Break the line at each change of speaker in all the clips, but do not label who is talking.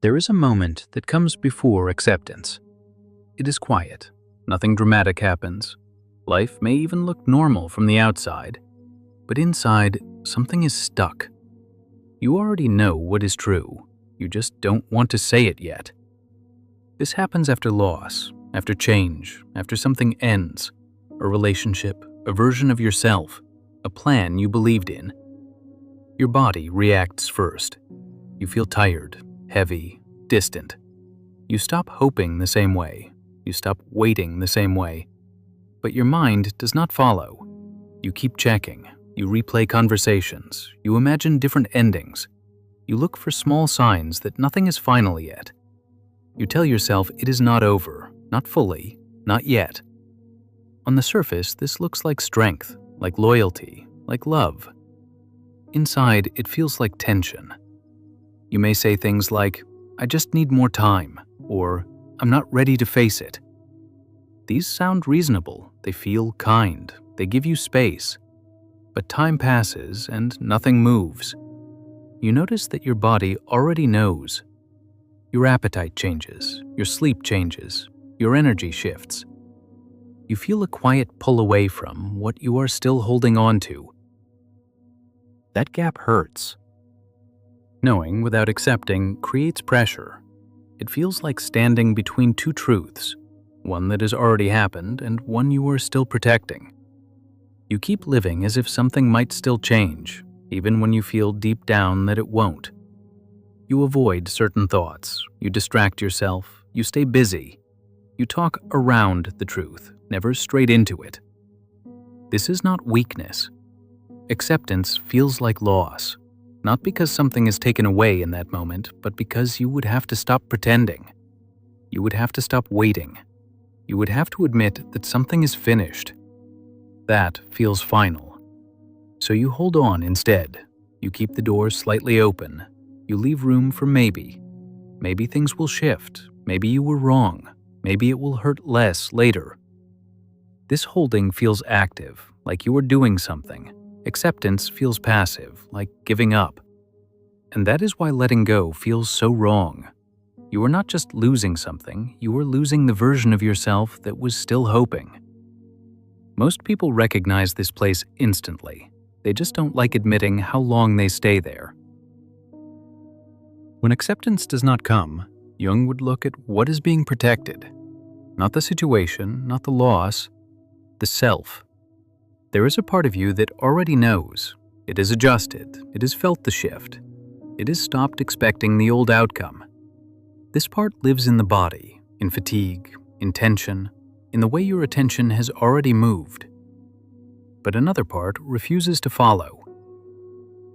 There is a moment that comes before acceptance. It is quiet. Nothing dramatic happens. Life may even look normal from the outside, but inside, something is stuck. You already know what is true. You just don't want to say it yet. This happens after loss, after change, after something ends. A relationship, a version of yourself, a plan you believed in. Your body reacts first. You feel tired, heavy, distant. You stop hoping the same way. You stop waiting the same way. But your mind does not follow. You keep checking. You replay conversations. You imagine different endings. You look for small signs that nothing is final yet. You tell yourself it is not over, not fully, not yet. On the surface, this looks like strength, like loyalty, like love. Inside, it feels like tension. You may say things like, "I just need more time," or "I'm not ready to face it." These sound reasonable, they feel kind, they give you space. But time passes and nothing moves. You notice that your body already knows. Your appetite changes, your sleep changes, your energy shifts. You feel a quiet pull away from what you are still holding on to. That gap hurts. Knowing without accepting creates pressure. It feels like standing between two truths, one that has already happened and one you are still protecting. You keep living as if something might still change, even when you feel deep down that it won't. You avoid certain thoughts, you distract yourself, you stay busy. You talk around the truth, never straight into it. This is not weakness. Acceptance feels like loss, not because something is taken away in that moment, but because you would have to stop pretending. You would have to stop waiting. You would have to admit that something is finished. That feels final. So you hold on instead. You keep the door slightly open. You leave room for maybe. Maybe things will shift. Maybe you were wrong. Maybe it will hurt less later. This holding feels active, like you are doing something. Acceptance feels passive, like giving up. And that is why letting go feels so wrong. You are not just losing something, you are losing the version of yourself that was still hoping. Most people recognize this place instantly. They just don't like admitting how long they stay there. When acceptance does not come, Jung would look at what is being protected. Not the situation, not the loss, the self. There is a part of you that already knows. It has adjusted. It has felt the shift. It has stopped expecting the old outcome. This part lives in the body, in fatigue, in tension, in the way your attention has already moved. But another part refuses to follow.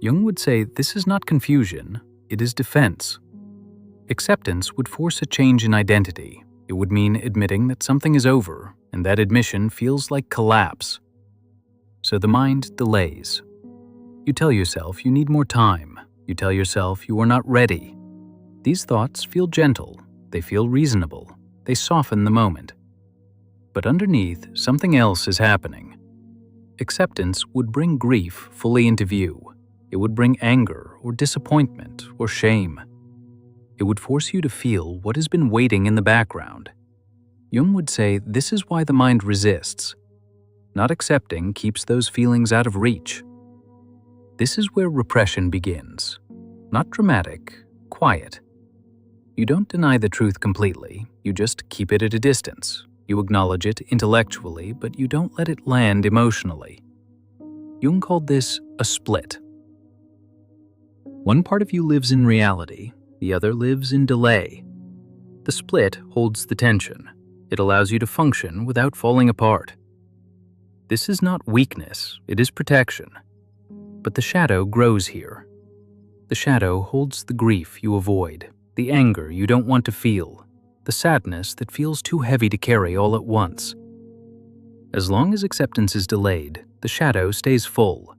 Jung would say this is not confusion, it is defense. Acceptance would force a change in identity. It would mean admitting that something is over, and that admission feels like collapse. So the mind delays. You tell yourself you need more time. You tell yourself you are not ready. These thoughts feel gentle. They feel reasonable. They soften the moment. But underneath, something else is happening. Acceptance would bring grief fully into view. It would bring anger or disappointment or shame. It would force you to feel what has been waiting in the background. Jung would say this is why the mind resists. Not accepting keeps those feelings out of reach. This is where repression begins. Not dramatic, quiet. You don't deny the truth completely, you just keep it at a distance. You acknowledge it intellectually, but you don't let it land emotionally. Jung called this a split. One part of you lives in reality, the other lives in delay. The split holds the tension. It allows you to function without falling apart. This is not weakness, it is protection. But the shadow grows here. The shadow holds the grief you avoid, the anger you don't want to feel, the sadness that feels too heavy to carry all at once. As long as acceptance is delayed, the shadow stays full.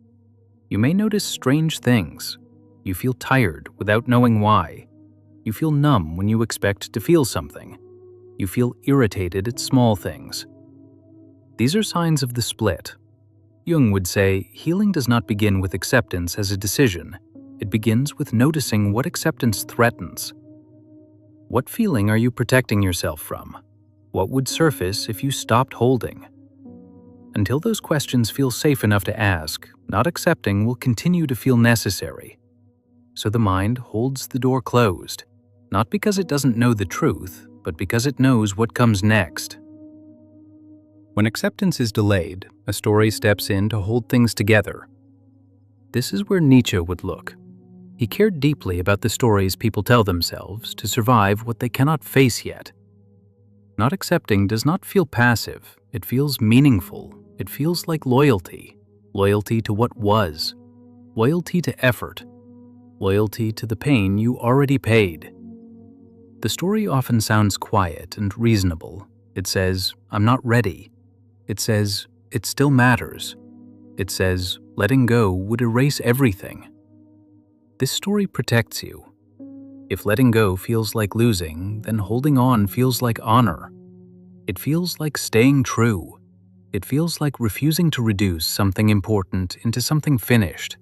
You may notice strange things. You feel tired without knowing why. You feel numb when you expect to feel something. You feel irritated at small things. These are signs of the split. Jung would say healing does not begin with acceptance as a decision. It begins with noticing what acceptance threatens. What feeling are you protecting yourself from? What would surface if you stopped holding? Until those questions feel safe enough to ask, not accepting will continue to feel necessary. So the mind holds the door closed, not because it doesn't know the truth, but because it knows what comes next. When acceptance is delayed, a story steps in to hold things together. This is where Nietzsche would look. He cared deeply about the stories people tell themselves to survive what they cannot face yet. Not accepting does not feel passive, it feels meaningful. It feels like loyalty. Loyalty to what was. Loyalty to effort. Loyalty to the pain you already paid. The story often sounds quiet and reasonable. It says, "I'm not ready." It says, "It still matters." It says, "Letting go would erase everything." This story protects you. If letting go feels like losing, then holding on feels like honor. It feels like staying true. It feels like refusing to reduce something important into something finished.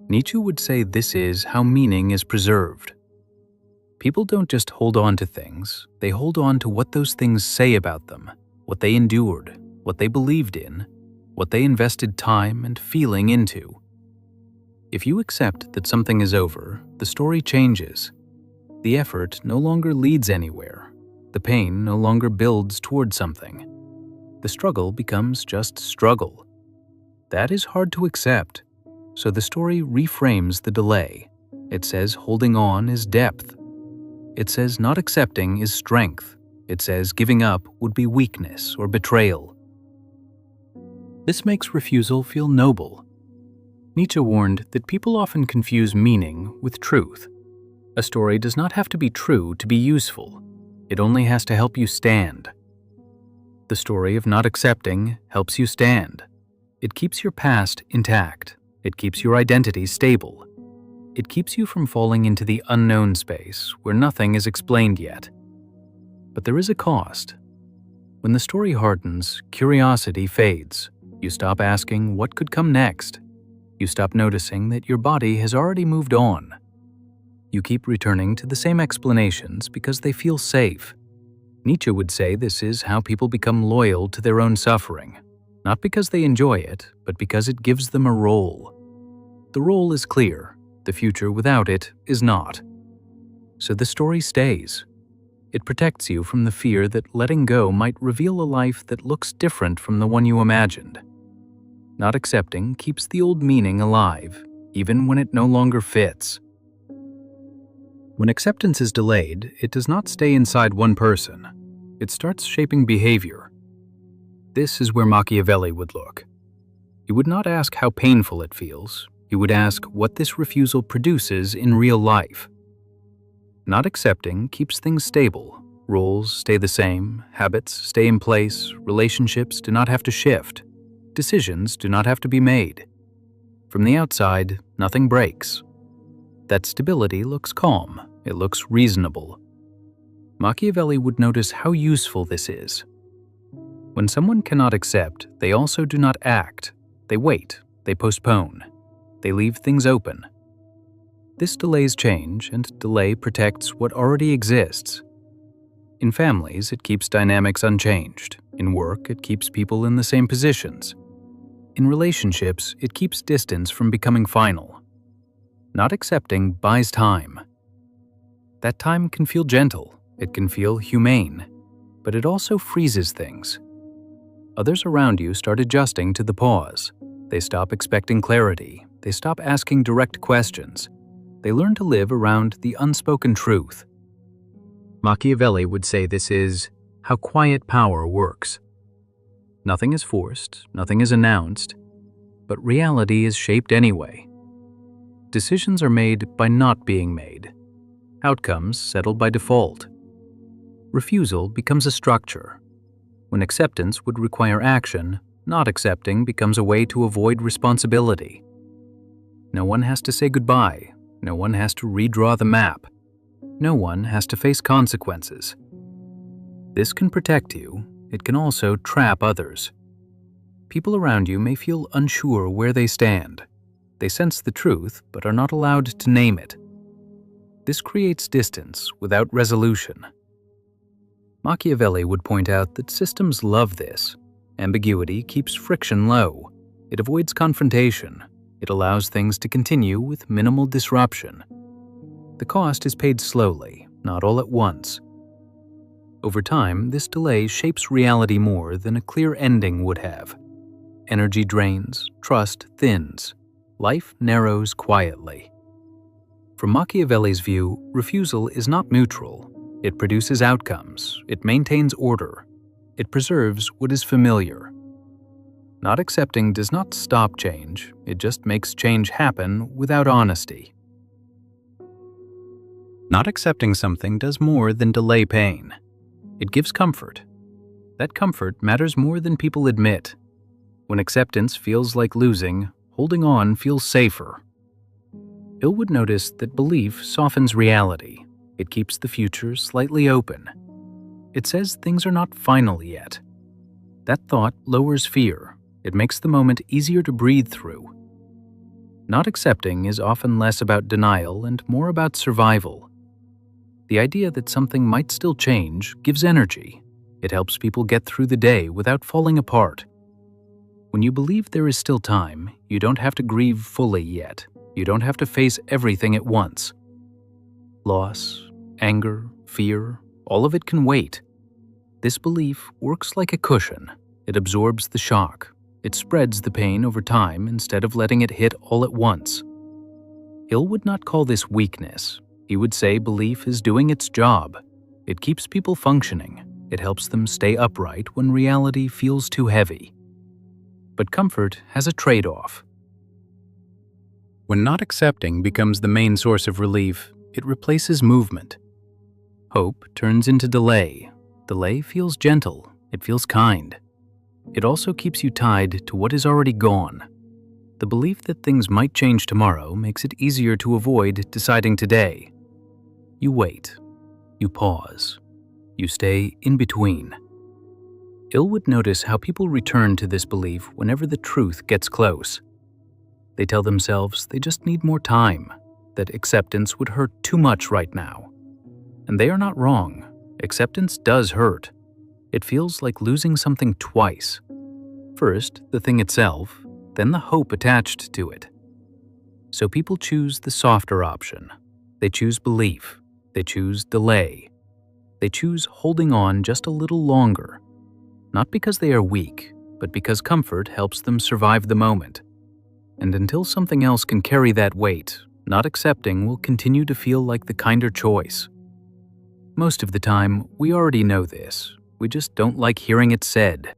Nietzsche would say this is how meaning is preserved. People don't just hold on to things, they hold on to what those things say about them, what they endured, what they believed in, what they invested time and feeling into. If you accept that something is over, the story changes. The effort no longer leads anywhere. The pain no longer builds toward something. The struggle becomes just struggle. That is hard to accept, so the story reframes the delay. It says holding on is depth. It says not accepting is strength. It says giving up would be weakness or betrayal. This makes refusal feel noble. Nietzsche warned that people often confuse meaning with truth. A story does not have to be true to be useful. It only has to help you stand. The story of not accepting helps you stand. It keeps your past intact. It keeps your identity stable. It keeps you from falling into the unknown space where nothing is explained yet. But there is a cost. When the story hardens, curiosity fades. You stop asking what could come next. You stop noticing that your body has already moved on. You keep returning to the same explanations because they feel safe. Nietzsche would say this is how people become loyal to their own suffering, not because they enjoy it, but because it gives them a role. The role is clear. The future without it is not. So the story stays. It protects you from the fear that letting go might reveal a life that looks different from the one you imagined. Not accepting keeps the old meaning alive, even when it no longer fits. When acceptance is delayed, it does not stay inside one person. It starts shaping behavior. This is where Machiavelli would look. He would not ask how painful it feels. He would ask what this refusal produces in real life. Not accepting keeps things stable. Roles stay the same, habits stay in place, relationships do not have to shift, decisions do not have to be made. From the outside, nothing breaks. That stability looks calm, it looks reasonable. Machiavelli would notice how useful this is. When someone cannot accept, they also do not act. They wait, they postpone, they leave things open. This delays change, and delay protects what already exists. In families, it keeps dynamics unchanged. In work, it keeps people in the same positions. In relationships, it keeps distance from becoming final. Not accepting buys time. That time can feel gentle, it can feel humane, but it also freezes things. Others around you start adjusting to the pause. They stop expecting clarity. They stop asking direct questions. They learn to live around the unspoken truth. Machiavelli would say this is how quiet power works. Nothing is forced, nothing is announced, but reality is shaped anyway. Decisions are made by not being made. Outcomes settle by default. Refusal becomes a structure. When acceptance would require action, not accepting becomes a way to avoid responsibility. No one has to say goodbye. No one has to redraw the map. No one has to face consequences. This can protect you. It can also trap others. People around you may feel unsure where they stand. They sense the truth, but are not allowed to name it. This creates distance without resolution. Machiavelli would point out that systems love this. Ambiguity keeps friction low. It avoids confrontation. It allows things to continue with minimal disruption. The cost is paid slowly, not all at once. Over time, this delay shapes reality more than a clear ending would have. Energy drains, trust thins. Life narrows quietly. From Machiavelli's view, refusal is not neutral. It produces outcomes. It maintains order. It preserves what is familiar. Not accepting does not stop change. It just makes change happen without honesty. Not accepting something does more than delay pain. It gives comfort. That comfort matters more than people admit. When acceptance feels like losing, holding on feels safer. Hill would notice that belief softens reality. It keeps the future slightly open. It says things are not final yet. That thought lowers fear. It makes the moment easier to breathe through. Not accepting is often less about denial and more about survival. The idea that something might still change gives energy. It helps people get through the day without falling apart. When you believe there is still time, you don't have to grieve fully yet. You don't have to face everything at once. Loss, anger, fear, all of it can wait. This belief works like a cushion. It absorbs the shock. It spreads the pain over time instead of letting it hit all at once. Hill would not call this weakness. He would say belief is doing its job. It keeps people functioning. It helps them stay upright when reality feels too heavy. But comfort has a trade-off. When not accepting becomes the main source of relief, it replaces movement. Hope turns into delay. Delay feels gentle. It feels kind. It also keeps you tied to what is already gone. The belief that things might change tomorrow makes it easier to avoid deciding today. You wait. You pause. You stay in between. Hill would notice how people return to this belief whenever the truth gets close. They tell themselves they just need more time, that acceptance would hurt too much right now. And they are not wrong. Acceptance does hurt. It feels like losing something twice. First, the thing itself, then the hope attached to it. So people choose the softer option. They choose belief. They choose delay. They choose holding on just a little longer. Not because they are weak, but because comfort helps them survive the moment. And until something else can carry that weight, not accepting will continue to feel like the kinder choice. Most of the time, we already know this. We just don't like hearing it said.